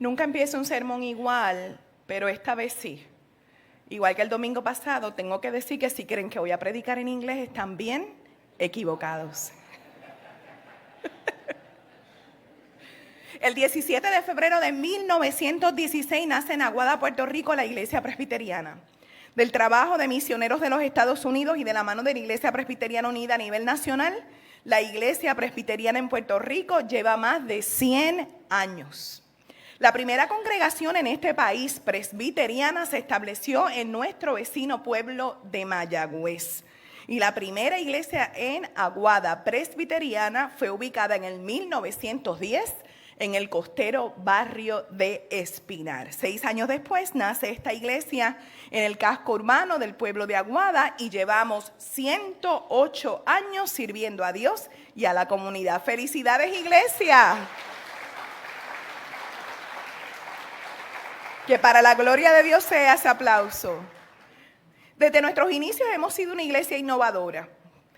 Nunca empiezo un sermón igual, pero esta vez sí. Igual que el domingo pasado, tengo que decir que si creen que voy a predicar en inglés, están bien equivocados. El 17 de febrero de 1916 nace en Aguada, Puerto Rico, la Iglesia Presbiteriana. Del trabajo de misioneros de los Estados Unidos y de la mano de la Iglesia Presbiteriana Unida a nivel nacional, la Iglesia Presbiteriana en Puerto Rico lleva más de 100 años. La primera congregación en este país presbiteriana se estableció en nuestro vecino pueblo de Mayagüez. Y la primera iglesia en Aguada presbiteriana fue ubicada en el 1910 en el costero barrio de Espinar. 6 años después nace esta iglesia en el casco urbano del pueblo de Aguada y llevamos 108 años sirviendo a Dios y a la comunidad. ¡Felicidades, iglesia! Que para la gloria de Dios sea ese aplauso. Desde nuestros inicios hemos sido una iglesia innovadora,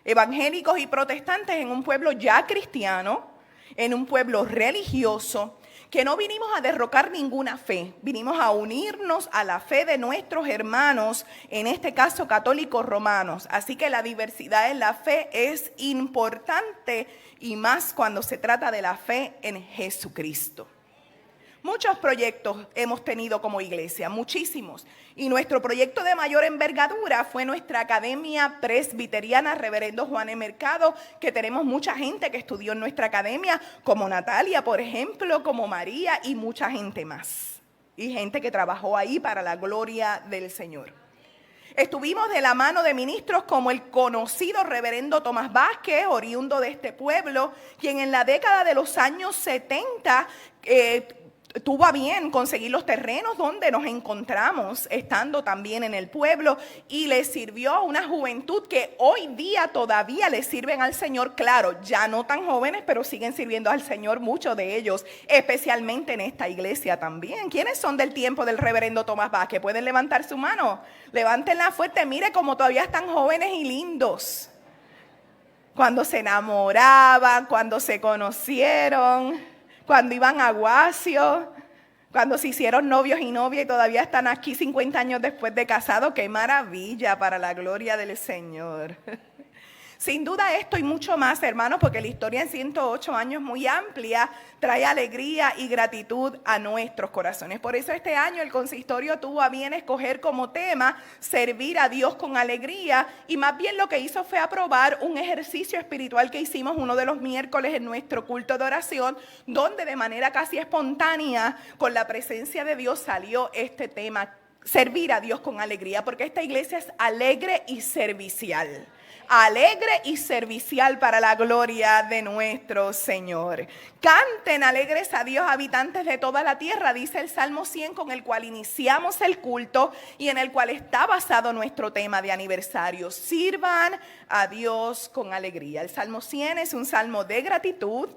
evangélicos y protestantes en un pueblo ya cristiano, en un pueblo religioso, que no vinimos a derrocar ninguna fe, vinimos a unirnos a la fe de nuestros hermanos, en este caso católicos romanos. Así que la diversidad en la fe es importante y más cuando se trata de la fe en Jesucristo. Muchos proyectos hemos tenido como iglesia, muchísimos. Y nuestro proyecto de mayor envergadura fue nuestra Academia Presbiteriana Reverendo Juan E. Mercado, que tenemos mucha gente que estudió en nuestra academia, como Natalia, por ejemplo, como María y mucha gente más. Y gente que trabajó ahí para la gloria del Señor. Estuvimos de la mano de ministros como el conocido reverendo Tomás Vázquez, oriundo de este pueblo, quien en la década de los años 70 tuvo a bien conseguir los terrenos donde nos encontramos, estando también en el pueblo, y le sirvió a una juventud que hoy día todavía le sirven al Señor. Claro, ya no tan jóvenes, pero siguen sirviendo al Señor muchos de ellos, especialmente en esta iglesia también. ¿Quiénes son del tiempo del reverendo Tomás Vázquez? ¿Pueden levantar su mano? Levántenla fuerte, mire cómo todavía están jóvenes y lindos. Cuando se enamoraban, cuando se conocieron, cuando iban a Guasio, cuando se hicieron novios y novias y todavía están aquí 50 años después de casados. ¡Qué maravilla para la gloria del Señor! Sin duda esto y mucho más, hermanos, porque la historia en 108 años muy amplia trae alegría y gratitud a nuestros corazones. Por eso este año el consistorio tuvo a bien escoger como tema servir a Dios con alegría, y más bien lo que hizo fue aprobar un ejercicio espiritual que hicimos uno de los miércoles en nuestro culto de oración, donde de manera casi espontánea, con la presencia de Dios, salió este tema: servir a Dios con alegría, porque esta iglesia es alegre y servicial. Alegre y servicial para la gloria de nuestro Señor. Canten alegres a Dios, habitantes de toda la tierra, dice el Salmo 100, con el cual iniciamos el culto y en el cual está basado nuestro tema de aniversario. Sirvan a Dios con alegría. El Salmo 100 es un salmo de gratitud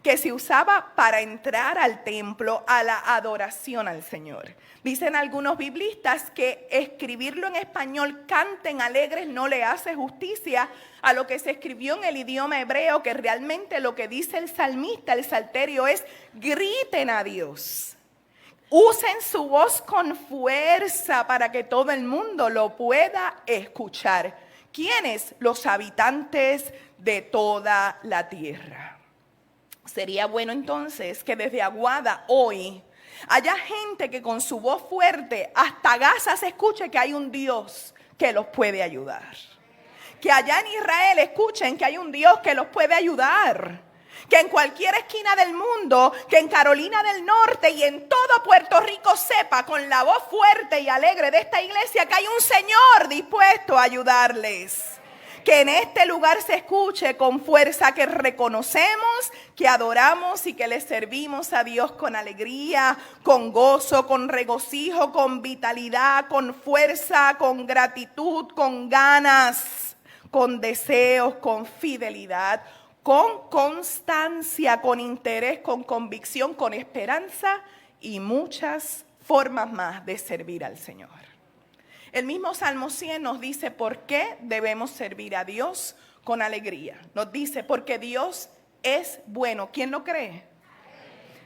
que se usaba para entrar al templo, a la adoración al Señor. Dicen algunos biblistas que escribirlo en español, canten alegres, no le hace justicia a lo que se escribió en el idioma hebreo, que realmente lo que dice el salmista, el salterio, es: griten a Dios. Usen su voz con fuerza para que todo el mundo lo pueda escuchar. ¿Quiénes? Los habitantes de toda la tierra. Sería bueno entonces que desde Aguada hoy haya gente que con su voz fuerte hasta Gaza se escuche que hay un Dios que los puede ayudar. Que allá en Israel escuchen que hay un Dios que los puede ayudar. Que en cualquier esquina del mundo, que en Carolina del Norte y en todo Puerto Rico sepa con la voz fuerte y alegre de esta iglesia que hay un Señor dispuesto a ayudarles. Que en este lugar se escuche con fuerza que reconocemos, que adoramos y que le servimos a Dios con alegría, con gozo, con regocijo, con vitalidad, con fuerza, con gratitud, con ganas, con deseos, con fidelidad, con constancia, con interés, con convicción, con esperanza y muchas formas más de servir al Señor. El mismo Salmo 100 nos dice por qué debemos servir a Dios con alegría. Nos dice porque Dios es bueno. ¿Quién lo cree?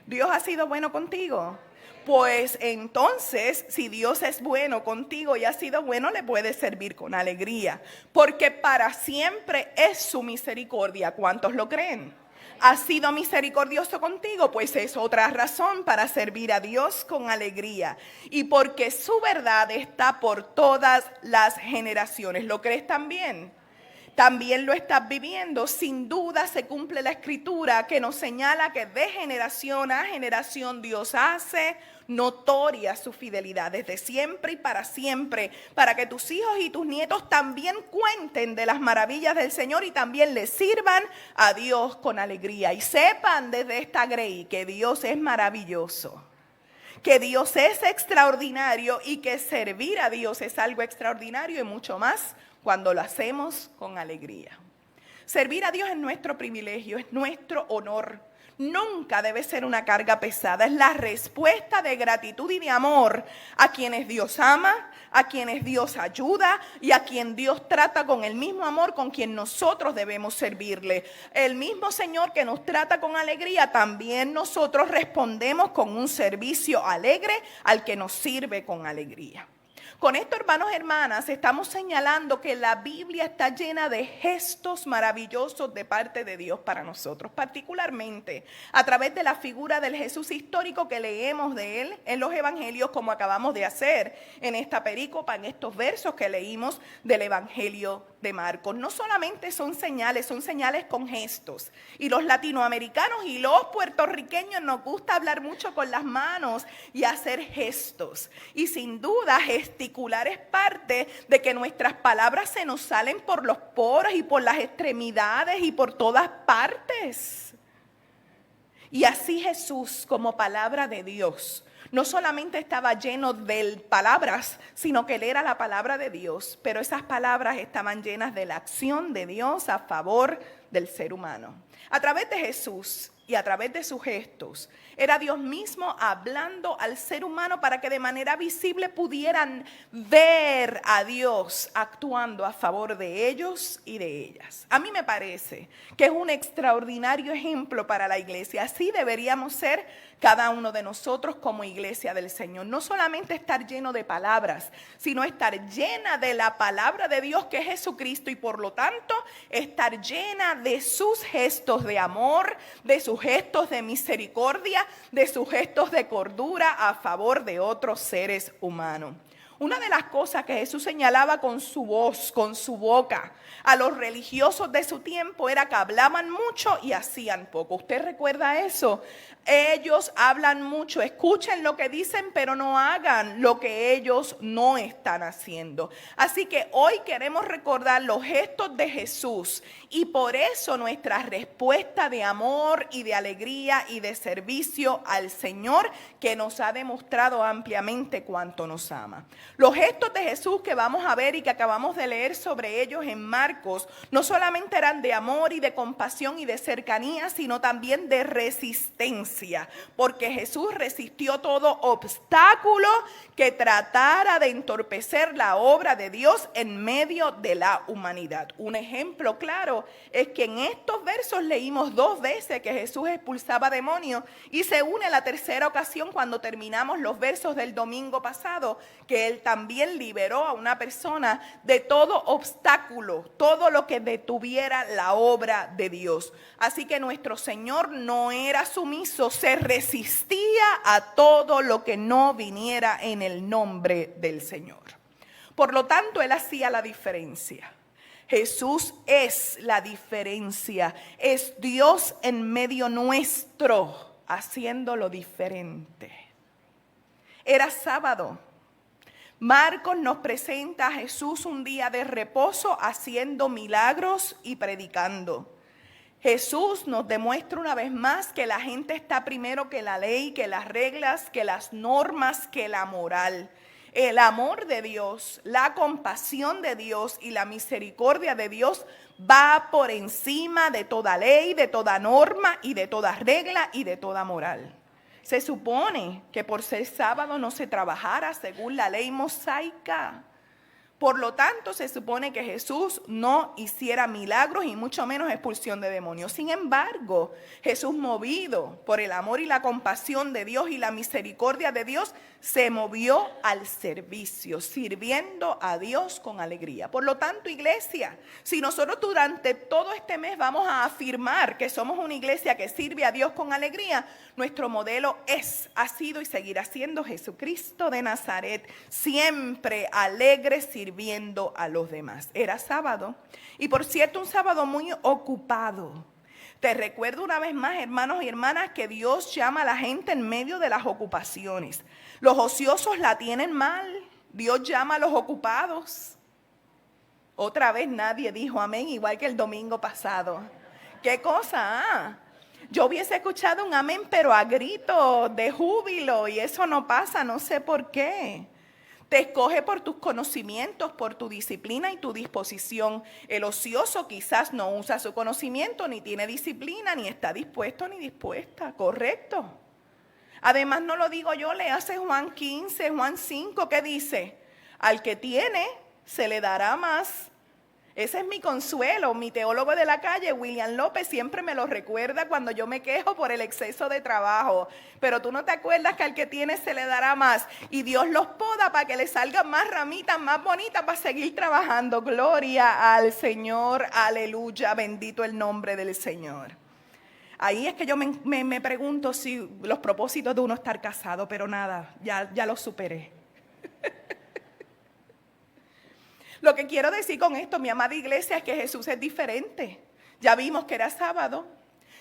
¿Dios ha sido bueno contigo? Pues entonces, si Dios es bueno contigo y ha sido bueno, le puedes servir con alegría, porque para siempre es su misericordia. ¿Cuántos lo creen? ¿Ha sido misericordioso contigo? Pues es otra razón para servir a Dios con alegría. Y porque su verdad está por todas las generaciones. ¿Lo crees también? También lo estás viviendo. Sin duda se cumple la escritura que nos señala que de generación a generación Dios hace notoria su fidelidad desde siempre y para siempre, para que tus hijos y tus nietos también cuenten de las maravillas del Señor y también le sirvan a Dios con alegría. Y sepan desde esta grey que Dios es maravilloso, que Dios es extraordinario y que servir a Dios es algo extraordinario y mucho más cuando lo hacemos con alegría. Servir a Dios es nuestro privilegio, es nuestro honor. Nunca debe ser una carga pesada. Es la respuesta de gratitud y de amor a quienes Dios ama, a quienes Dios ayuda y a quien Dios trata con el mismo amor con quien nosotros debemos servirle. El mismo Señor que nos trata con alegría, también nosotros respondemos con un servicio alegre al que nos sirve con alegría. Con esto, hermanos y hermanas, estamos señalando que la Biblia está llena de gestos maravillosos de parte de Dios para nosotros, particularmente a través de la figura del Jesús histórico que leemos de él en los evangelios, como acabamos de hacer en esta perícopa, en estos versos que leímos del evangelio de Marcos. No solamente son señales con gestos. Y los latinoamericanos y los puertorriqueños nos gusta hablar mucho con las manos y hacer gestos. Y sin duda gesticular es parte de que nuestras palabras se nos salen por los poros y por las extremidades y por todas partes. Y así Jesús, como palabra de Dios, no solamente estaba lleno de palabras, sino que él era la palabra de Dios, pero esas palabras estaban llenas de la acción de Dios a favor del ser humano. A través de Jesús y a través de sus gestos, era Dios mismo hablando al ser humano para que de manera visible pudieran ver a Dios actuando a favor de ellos y de ellas. A mí me parece que es un extraordinario ejemplo para la iglesia. Así deberíamos ser cada uno de nosotros como iglesia del Señor. No solamente estar lleno de palabras, sino estar llena de la palabra de Dios que es Jesucristo y por lo tanto estar llena de sus gestos de amor, de sus gestos de misericordia, de sus gestos de cordura a favor de otros seres humanos. Una de las cosas que Jesús señalaba con su voz, con su boca, a los religiosos de su tiempo era que hablaban mucho y hacían poco. ¿Usted recuerda eso? Ellos hablan mucho, escuchen lo que dicen, pero no hagan lo que ellos no están haciendo. Así que hoy queremos recordar los gestos de Jesús y por eso nuestra respuesta de amor y de alegría y de servicio al Señor que nos ha demostrado ampliamente cuánto nos ama. Los gestos de Jesús que vamos a ver y que acabamos de leer sobre ellos en Marcos no solamente eran de amor y de compasión y de cercanía, sino también de resistencia, porque Jesús resistió todo obstáculo que tratara de entorpecer la obra de Dios en medio de la humanidad. Un ejemplo claro es que en estos versos leímos 2 veces que Jesús expulsaba demonios y se une la tercera ocasión cuando terminamos los versos del domingo pasado, que él también liberó a una persona de todo obstáculo, todo lo que detuviera la obra de Dios. Así que nuestro Señor no era sumiso, se resistía a todo lo que no viniera en el nombre del Señor. Por lo tanto, él hacía la diferencia. Jesús es la diferencia, es Dios en medio nuestro, haciéndolo diferente. Era sábado. Marcos nos presenta a Jesús un día de reposo haciendo milagros y predicando. Jesús nos demuestra una vez más que la gente está primero que la ley, que las reglas, que las normas, que la moral. El amor de Dios, la compasión de Dios y la misericordia de Dios va por encima de toda ley, de toda norma y de toda regla y de toda moral. Se supone que por ser sábado no se trabajara según la ley mosaica, Por lo tanto, se supone que Jesús no hiciera milagros y mucho menos expulsión de demonios. Sin embargo, Jesús, movido por el amor y la compasión de Dios y la misericordia de Dios, se movió al servicio, sirviendo a Dios con alegría. Por lo tanto, iglesia, si nosotros durante todo este mes vamos a afirmar que somos una iglesia que sirve a Dios con alegría, nuestro modelo ha sido y seguirá siendo Jesucristo de Nazaret, siempre alegre sirviendo a los demás. Era sábado, y por cierto, un sábado muy ocupado. Te recuerdo una vez más, hermanos y hermanas, que Dios llama a la gente en medio de las ocupaciones. Los ociosos la tienen mal. Dios llama a los ocupados. Otra vez nadie dijo amén, igual que el domingo pasado. ¿Qué cosa? Yo hubiese escuchado un amén, pero a grito de júbilo, y eso no pasa, no sé por qué. Te escoge por tus conocimientos, por tu disciplina y tu disposición. El ocioso quizás no usa su conocimiento, ni tiene disciplina, ni está dispuesto ni dispuesta. ¿Correcto? Además, no lo digo yo, le hace Juan 15, Juan 5, ¿qué dice? Al que tiene, se le dará más. Ese es mi consuelo. Mi teólogo de la calle, William López, siempre me lo recuerda cuando yo me quejo por el exceso de trabajo. Pero tú no te acuerdas que al que tiene se le dará más. Y Dios los poda para que le salgan más ramitas, más bonitas para seguir trabajando. Gloria al Señor, aleluya, bendito el nombre del Señor. Ahí es que yo me pregunto si los propósitos de uno estar casado, pero nada, ya los superé. Lo que quiero decir con esto, mi amada iglesia, es que Jesús es diferente. Ya vimos que era sábado,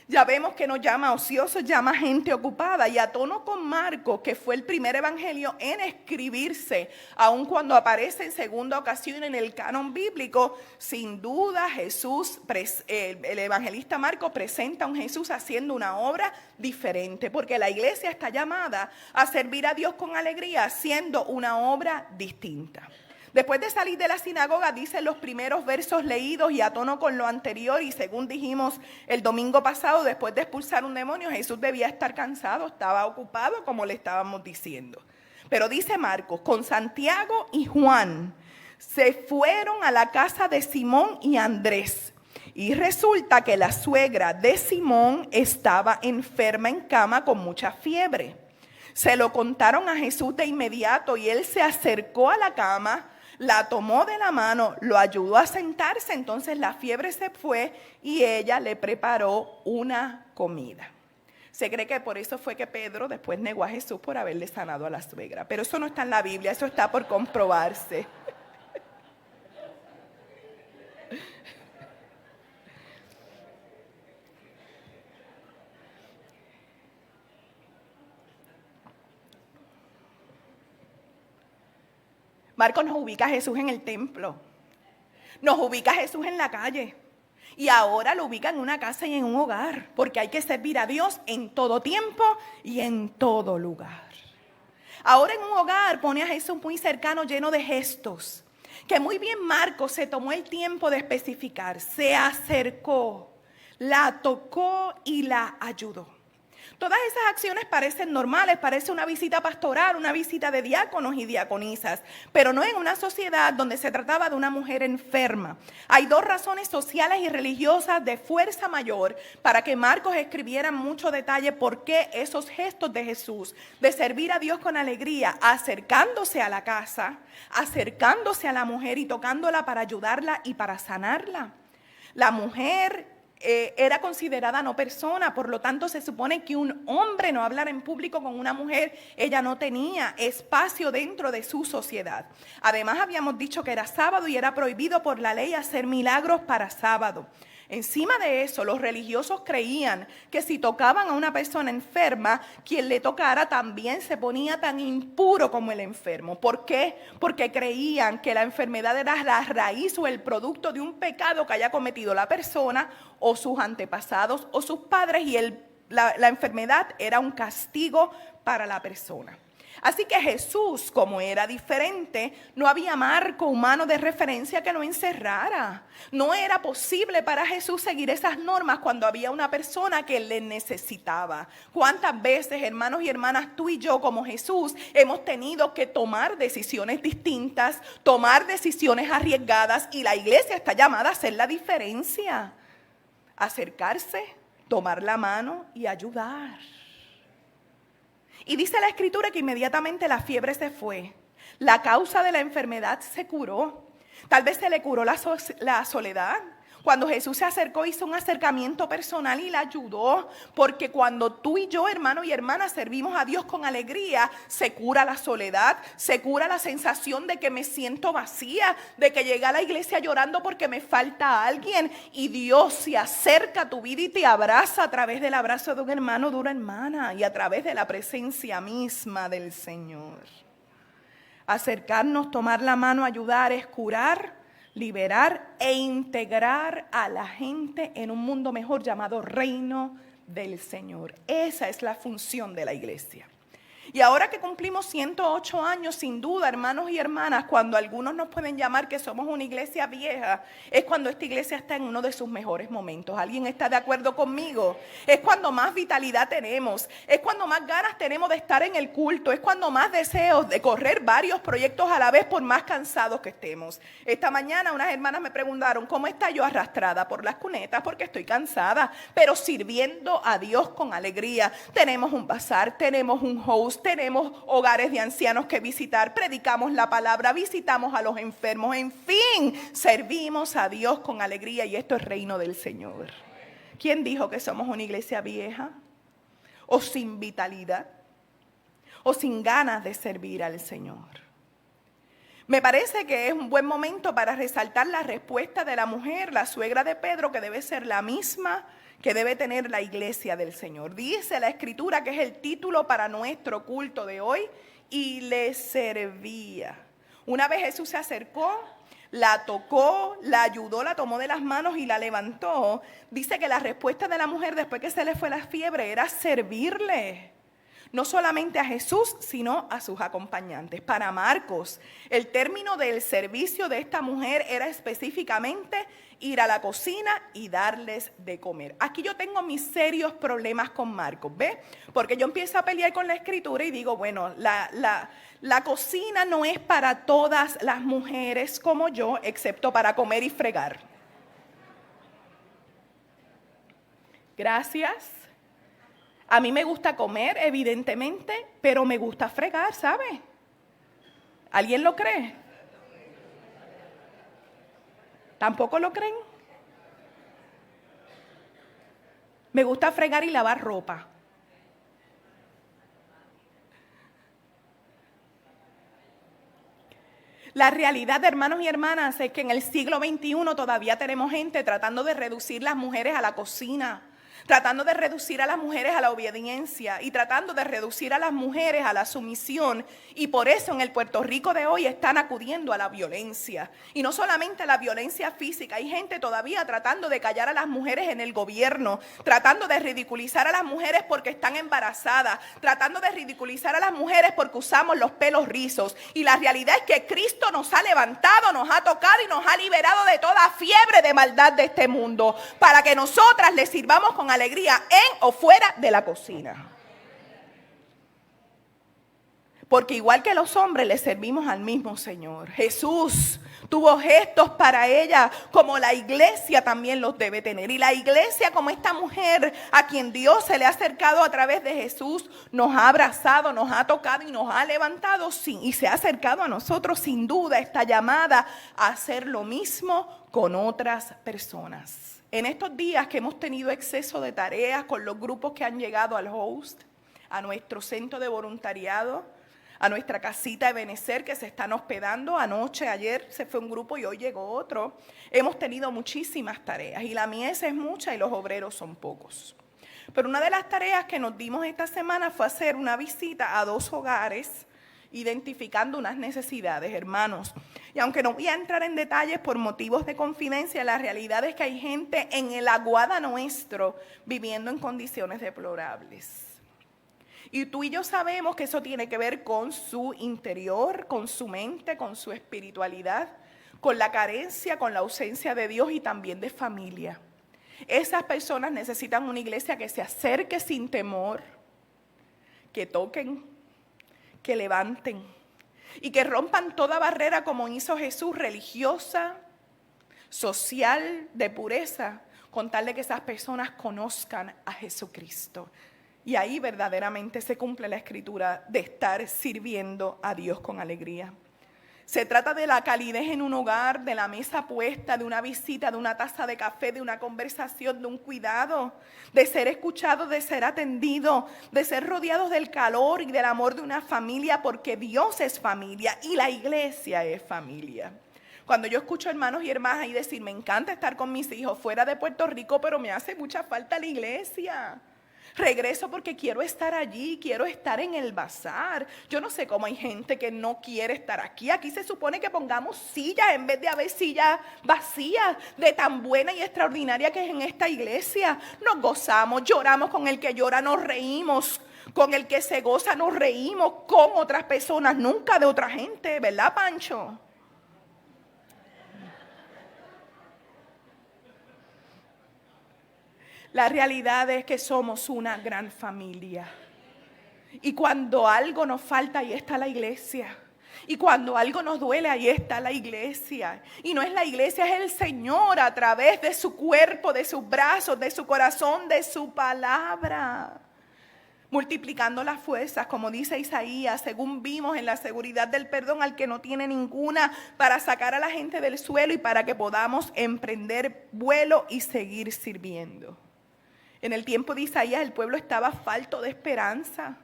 ya vemos que no llama ociosos, llama gente ocupada. Y a tono con Marcos, que fue el primer evangelio en escribirse, aun cuando aparece en segunda ocasión en el canon bíblico, sin duda Jesús, el evangelista Marcos presenta a un Jesús haciendo una obra diferente, porque la iglesia está llamada a servir a Dios con alegría, haciendo una obra distinta. Después de salir de la sinagoga, dicen los primeros versos leídos y a tono con lo anterior, y según dijimos el domingo pasado, después de expulsar un demonio, Jesús debía estar cansado, estaba ocupado, como le estábamos diciendo. Pero dice Marcos, con Santiago y Juan se fueron a la casa de Simón y Andrés. Y resulta que la suegra de Simón estaba enferma en cama con mucha fiebre. Se lo contaron a Jesús de inmediato y él se acercó a la cama, la tomó de la mano, lo ayudó a sentarse, entonces la fiebre se fue y ella le preparó una comida. Se cree que por eso fue que Pedro después negó a Jesús por haberle sanado a la suegra, pero eso no está en la Biblia, eso está por comprobarse. Marcos nos ubica a Jesús en el templo, nos ubica a Jesús en la calle y ahora lo ubica en una casa y en un hogar, porque hay que servir a Dios en todo tiempo y en todo lugar. Ahora en un hogar pone a Jesús muy cercano, lleno de gestos, que muy bien Marcos se tomó el tiempo de especificar, se acercó, la tocó y la ayudó. Todas esas acciones parecen normales, parece una visita pastoral, una visita de diáconos y diaconisas, pero no en una sociedad donde se trataba de una mujer enferma. Hay dos razones sociales y religiosas de fuerza mayor para que Marcos escribiera en mucho detalle por qué esos gestos de Jesús, de servir a Dios con alegría, acercándose a la casa, acercándose a la mujer y tocándola para ayudarla y para sanarla. La mujer era considerada no persona, por lo tanto se supone que un hombre no hablara en público con una mujer, ella no tenía espacio dentro de su sociedad. Además habíamos dicho que era sábado y era prohibido por la ley hacer milagros para sábado. Encima de eso, los religiosos creían que si tocaban a una persona enferma, quien le tocara también se ponía tan impuro como el enfermo. ¿Por qué? Porque creían que la enfermedad era la raíz o el producto de un pecado que haya cometido la persona o sus antepasados o sus padres, y la enfermedad era un castigo para la persona. Así que Jesús, como era diferente, no había marco humano de referencia que lo encerrara. No era posible para Jesús seguir esas normas cuando había una persona que le necesitaba. ¿Cuántas veces, hermanos y hermanas, tú y yo como Jesús hemos tenido que tomar decisiones distintas, tomar decisiones arriesgadas, y la iglesia está llamada a hacer la diferencia? Acercarse, tomar la mano y ayudar. Y dice la Escritura que inmediatamente la fiebre se fue. La causa de la enfermedad se curó. Tal vez se le curó la soledad. Cuando Jesús se acercó, hizo un acercamiento personal y la ayudó. Porque cuando tú y yo, hermano y hermana, servimos a Dios con alegría, se cura la soledad, se cura la sensación de que me siento vacía, de que llegué a la iglesia llorando porque me falta alguien. Y Dios se acerca a tu vida y te abraza a través del abrazo de un hermano, de una hermana, y a través de la presencia misma del Señor. Acercarnos, tomar la mano, ayudar, es curar, liberar e integrar a la gente en un mundo mejor llamado reino del Señor. Esa es la función de la iglesia. Y ahora que cumplimos 108 años, sin duda, hermanos y hermanas, cuando algunos nos pueden llamar que somos una iglesia vieja, es cuando esta iglesia está en uno de sus mejores momentos. ¿Alguien está de acuerdo conmigo? Es cuando más vitalidad tenemos, es cuando más ganas tenemos de estar en el culto, es cuando más deseos de correr varios proyectos a la vez por más cansados que estemos. Esta mañana unas hermanas me preguntaron, ¿cómo está yo arrastrada por las cunetas? Porque estoy cansada, pero sirviendo a Dios con alegría. Tenemos un bazar, tenemos un host, tenemos hogares de ancianos que visitar, predicamos la palabra, visitamos a los enfermos, en fin, servimos a Dios con alegría, y esto es reino del Señor. ¿Quién dijo que somos una iglesia vieja? ¿O sin vitalidad? ¿O sin ganas de servir al Señor? Me parece que es un buen momento para resaltar la respuesta de la mujer, la suegra de Pedro, que debe ser la misma que debe tener la iglesia del Señor. Dice la Escritura, que es el título para nuestro culto de hoy, y le servía. Una vez Jesús se acercó, la tocó, la ayudó, la tomó de las manos y la levantó. Dice que la respuesta de la mujer después que se le fue la fiebre era servirle. No solamente a Jesús, sino a sus acompañantes. Para Marcos, el término del servicio de esta mujer era específicamente ir a la cocina y darles de comer. Aquí yo tengo mis serios problemas con Marcos, ¿ves? Porque yo empiezo a pelear con la Escritura y digo, bueno, la cocina no es para todas las mujeres como yo, excepto para comer y fregar. Gracias. A mí me gusta comer, evidentemente, pero me gusta fregar, ¿sabe? ¿Alguien lo cree? ¿Tampoco lo creen? Me gusta fregar y lavar ropa. La realidad, hermanos y hermanas, es que en el siglo XXI todavía tenemos gente tratando de reducir las mujeres a la cocina, tratando de reducir a las mujeres a la obediencia y tratando de reducir a las mujeres a la sumisión. Y por eso en el Puerto Rico de hoy están acudiendo a la violencia. Y no solamente a la violencia física, hay gente todavía tratando de callar a las mujeres en el gobierno, tratando de ridiculizar a las mujeres porque están embarazadas, tratando de ridiculizar a las mujeres porque usamos los pelos rizos. Y la realidad es que Cristo nos ha levantado, nos ha tocado y nos ha liberado de toda fiebre de maldad de este mundo, para que nosotras le sirvamos con alegría en o fuera de la cocina. Porque igual que los hombres le servimos al mismo Señor. Jesús tuvo gestos para ella, como la iglesia también los debe tener. Y la iglesia, como esta mujer a quien Dios se le ha acercado a través de Jesús, nos ha abrazado, nos ha tocado y nos ha levantado y se ha acercado a nosotros, sin duda está llamada a hacer lo mismo con otras personas. En estos días que hemos tenido exceso de tareas con los grupos que han llegado al host, a nuestro centro de voluntariado, a nuestra casita de Benecer que se están hospedando. Anoche, ayer se fue un grupo y hoy llegó otro. Hemos tenido muchísimas tareas y la mies es mucha y los obreros son pocos. Pero una de las tareas que nos dimos esta semana fue hacer una visita a 2 hogares, identificando unas necesidades, hermanos. Y aunque no voy a entrar en detalles por motivos de confidencia, la realidad es que hay gente en el Aguada nuestro viviendo en condiciones deplorables. Y tú y yo sabemos que eso tiene que ver con su interior, con su mente, con su espiritualidad, con la carencia, con la ausencia de Dios y también de familia. Esas personas necesitan una iglesia que se acerque sin temor, que toquen, que levanten y que rompan toda barrera como hizo Jesús, religiosa, social, de pureza, con tal de que esas personas conozcan a Jesucristo. Y ahí verdaderamente se cumple la escritura de estar sirviendo a Dios con alegría. Se trata de la calidez en un hogar, de la mesa puesta, de una visita, de una taza de café, de una conversación, de un cuidado, de ser escuchado, de ser atendido, de ser rodeados del calor y del amor de una familia, porque Dios es familia y la iglesia es familia. Cuando yo escucho hermanos y hermanas ahí decir, me encanta estar con mis hijos fuera de Puerto Rico, pero me hace mucha falta la iglesia. Regreso porque quiero estar allí, quiero estar en el bazar. Yo no sé cómo hay gente que no quiere estar aquí. Aquí se supone que pongamos sillas en vez de haber sillas vacías, de tan buena y extraordinaria que es en esta iglesia. Nos gozamos, lloramos con el que llora, nos reímos. Con el que se goza, nos reímos con otras personas, nunca de otra gente, ¿verdad, Pancho? La realidad es que somos una gran familia. Y cuando algo nos falta, ahí está la iglesia. Y cuando algo nos duele, ahí está la iglesia. Y no es la iglesia, es el Señor a través de su cuerpo, de sus brazos, de su corazón, de su palabra. Multiplicando las fuerzas, como dice Isaías, según vimos en la seguridad del perdón al que no tiene ninguna, para sacar a la gente del suelo y para que podamos emprender vuelo y seguir sirviendo. En el tiempo de Isaías el pueblo estaba falto de esperanza.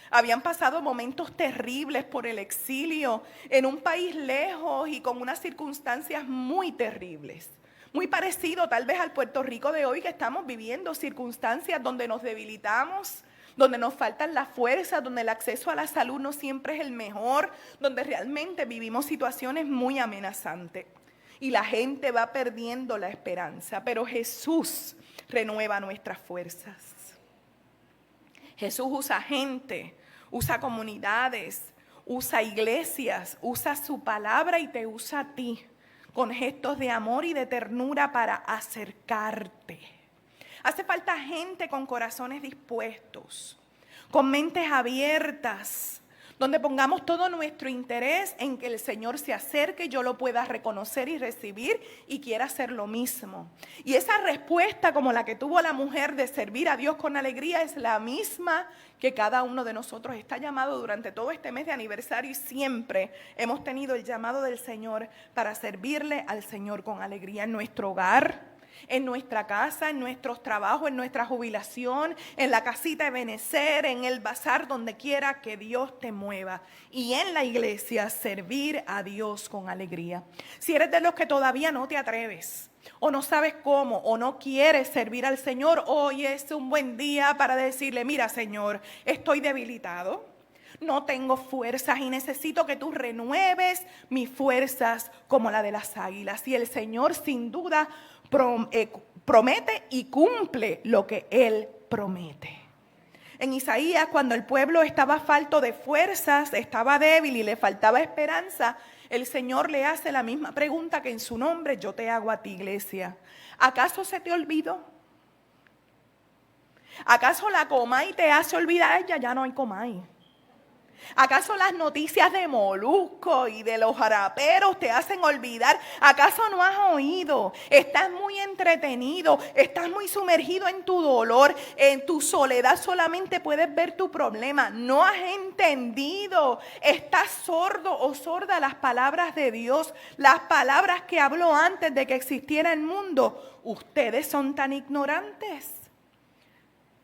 Habían pasado momentos terribles por el exilio en un país lejos y con unas circunstancias muy terribles. Muy parecido tal vez al Puerto Rico de hoy que estamos viviendo, circunstancias donde nos debilitamos, donde nos faltan las fuerzas, donde el acceso a la salud no siempre es el mejor, donde realmente vivimos situaciones muy amenazantes. Y la gente va perdiendo la esperanza, pero Jesús renueva nuestras fuerzas. Jesús usa gente, usa comunidades, usa iglesias, usa su palabra y te usa a ti con gestos de amor y de ternura para acercarte. Hace falta gente con corazones dispuestos, con mentes abiertas, donde pongamos todo nuestro interés en que el Señor se acerque, yo lo pueda reconocer y recibir y quiera hacer lo mismo. Y esa respuesta como la que tuvo la mujer de servir a Dios con alegría es la misma que cada uno de nosotros está llamado durante todo este mes de aniversario y siempre hemos tenido el llamado del Señor para servirle al Señor con alegría en nuestro hogar, en nuestra casa, en nuestros trabajos, en nuestra jubilación, en la casita de Benecer, en el bazar, donde quiera que Dios te mueva. Y en la iglesia, servir a Dios con alegría. Si eres de los que todavía no te atreves, o no sabes cómo, o no quieres servir al Señor, hoy es un buen día para decirle, mira Señor, estoy debilitado. No tengo fuerzas y necesito que tú renueves mis fuerzas como la de las águilas. Y el Señor sin duda promete y cumple lo que Él promete. En Isaías, cuando el pueblo estaba falto de fuerzas, estaba débil y le faltaba esperanza, el Señor le hace la misma pregunta que en su nombre yo te hago a ti, iglesia. ¿Acaso se te olvidó? ¿Acaso la Comay te hace olvidar? Ya no hay Comay. ¿Acaso las noticias de Molusco y de los jaraperos te hacen olvidar? ¿Acaso no has oído? Estás muy entretenido, estás muy sumergido en tu dolor, en tu soledad solamente puedes ver tu problema. No has entendido, estás sordo o sorda a las palabras de Dios, las palabras que habló antes de que existiera el mundo. Ustedes son tan ignorantes.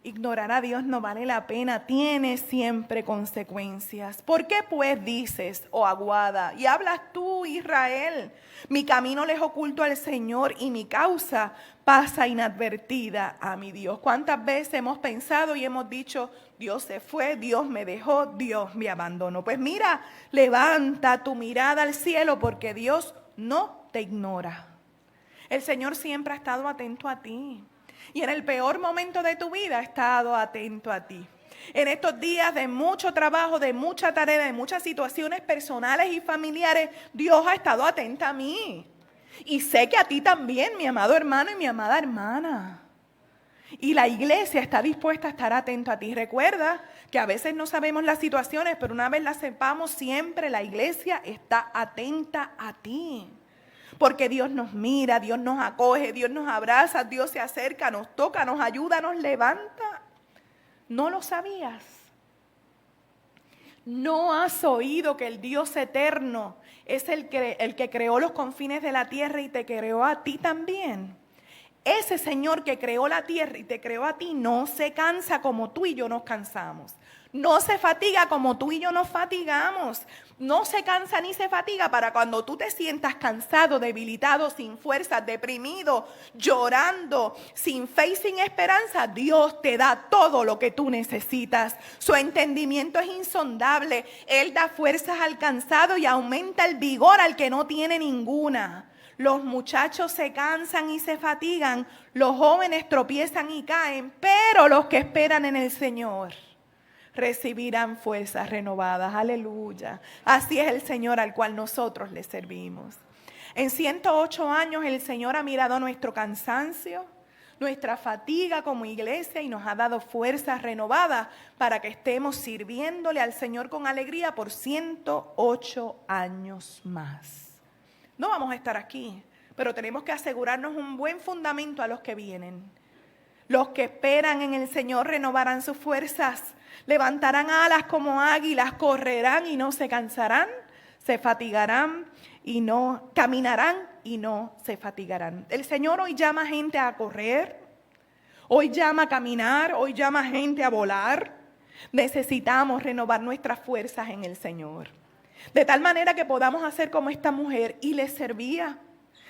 Ignorar a Dios no vale la pena, tiene siempre consecuencias. ¿Por qué pues dices, oh aguada, y hablas tú, Israel? Mi camino les oculto al Señor y mi causa pasa inadvertida a mi Dios. ¿Cuántas veces hemos pensado y hemos dicho, Dios se fue, Dios me dejó, Dios me abandonó? Pues mira, levanta tu mirada al cielo porque Dios no te ignora. El Señor siempre ha estado atento a ti. Y en el peor momento de tu vida ha estado atento a ti. En estos días de mucho trabajo, de mucha tarea, de muchas situaciones personales y familiares, Dios ha estado atenta a mí. Y sé que a ti también, mi amado hermano y mi amada hermana. Y la iglesia está dispuesta a estar atento a ti. Recuerda que a veces no sabemos las situaciones, pero una vez las sepamos, siempre la iglesia está atenta a ti. Porque Dios nos mira, Dios nos acoge, Dios nos abraza, Dios se acerca, nos toca, nos ayuda, nos levanta. ¿No lo sabías? ¿No has oído que el Dios eterno es el que creó los confines de la tierra y te creó a ti también? Ese Señor que creó la tierra y te creó a ti no se cansa como tú y yo nos cansamos. No se fatiga como tú y yo nos fatigamos. No se cansa ni se fatiga para cuando tú te sientas cansado, debilitado, sin fuerzas, deprimido, llorando, sin fe y sin esperanza. Dios te da todo lo que tú necesitas. Su entendimiento es insondable. Él da fuerzas al cansado y aumenta el vigor al que no tiene ninguna. Los muchachos se cansan y se fatigan, los jóvenes tropiezan y caen, pero los que esperan en el Señor recibirán fuerzas renovadas. Aleluya. Así es el Señor al cual nosotros le servimos. En 108 años el Señor ha mirado nuestro cansancio, nuestra fatiga como iglesia y nos ha dado fuerzas renovadas para que estemos sirviéndole al Señor con alegría por 108 años más. No vamos a estar aquí, pero tenemos que asegurarnos un buen fundamento a los que vienen. Los que esperan en el Señor renovarán sus fuerzas, levantarán alas como águilas, correrán y no se cansarán, se fatigarán y no caminarán y no se fatigarán. El Señor hoy llama a gente a correr, hoy llama a caminar, hoy llama a gente a volar. Necesitamos renovar nuestras fuerzas en el Señor. De tal manera que podamos hacer como esta mujer y le servía,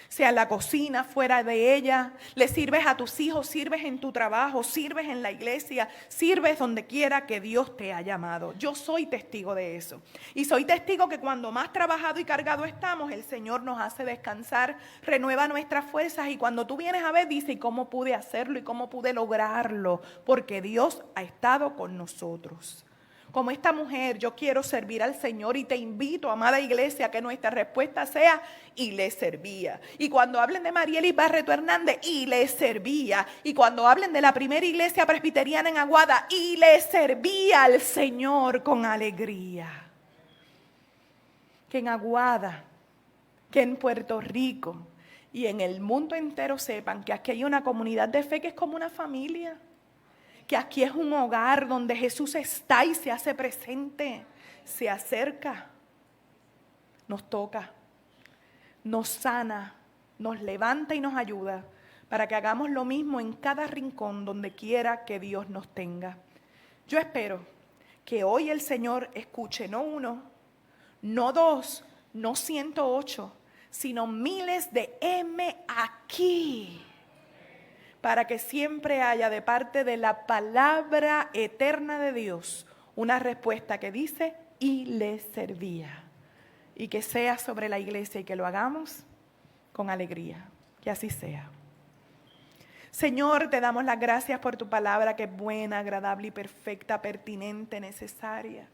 sea en la cocina, fuera de ella, le sirves a tus hijos, sirves en tu trabajo, sirves en la iglesia, sirves donde quiera que Dios te ha llamado. Yo soy testigo de eso. Y soy testigo que cuando más trabajado y cargado estamos, el Señor nos hace descansar, renueva nuestras fuerzas y cuando tú vienes a ver, dice, ¿y cómo pude hacerlo y cómo pude lograrlo? Porque Dios ha estado con nosotros. Como esta mujer, yo quiero servir al Señor y te invito, amada iglesia, que nuestra respuesta sea y le servía. Y cuando hablen de Marieli Barreto Hernández, y le servía. Y cuando hablen de la primera iglesia presbiteriana en Aguada, y le servía al Señor con alegría. Que en Aguada, que en Puerto Rico y en el mundo entero sepan que aquí hay una comunidad de fe que es como una familia. Que aquí es un hogar donde Jesús está y se hace presente, se acerca, nos toca, nos sana, nos levanta y nos ayuda para que hagamos lo mismo en cada rincón donde quiera que Dios nos tenga. Yo espero que hoy el Señor escuche no uno, no dos, no 108, sino miles de M aquí. Para que siempre haya de parte de la palabra eterna de Dios una respuesta que dice, y le servía. Y que sea sobre la iglesia y que lo hagamos con alegría. Que así sea. Señor, te damos las gracias por tu palabra que es buena, agradable y perfecta, pertinente, necesaria.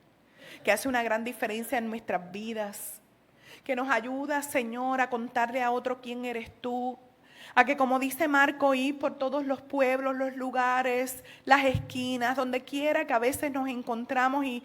Que hace una gran diferencia en nuestras vidas. Que nos ayuda, Señor, a contarle a otro quién eres tú. A que, como dice Marco, ir por todos los pueblos, los lugares, las esquinas, donde quiera que a veces nos encontramos y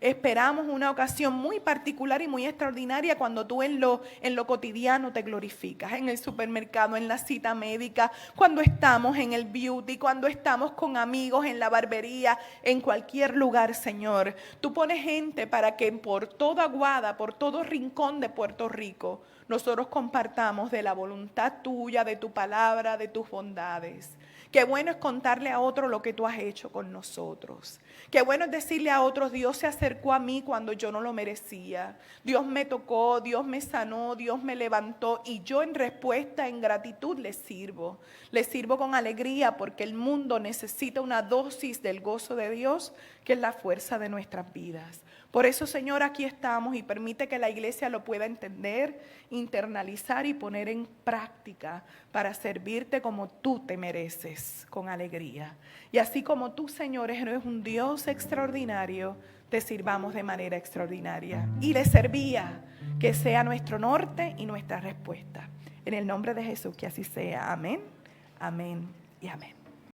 esperamos una ocasión muy particular y muy extraordinaria cuando tú en lo cotidiano te glorificas, en el supermercado, en la cita médica, cuando estamos en el beauty, cuando estamos con amigos en la barbería, en cualquier lugar, Señor. Tú pones gente para que por toda Aguada, por todo rincón de Puerto Rico, nosotros compartamos de la voluntad tuya, de tu palabra, de tus bondades. Qué bueno es contarle a otro lo que tú has hecho con nosotros. Qué bueno es decirle a otros, Dios se acercó a mí cuando yo no lo merecía. Dios me tocó, Dios me sanó, Dios me levantó y yo en respuesta, en gratitud les sirvo. Les sirvo con alegría porque el mundo necesita una dosis del gozo de Dios que es la fuerza de nuestras vidas. Por eso, Señor, aquí estamos y permite que la iglesia lo pueda entender, internalizar y poner en práctica para servirte como tú te mereces. sirves con alegría. Y así como tú, Señor, eres un Dios extraordinario, te sirvamos de manera extraordinaria. Y le servía que sea nuestro norte y nuestra respuesta. En el nombre de Jesús, que así sea. Amén, amén y amén.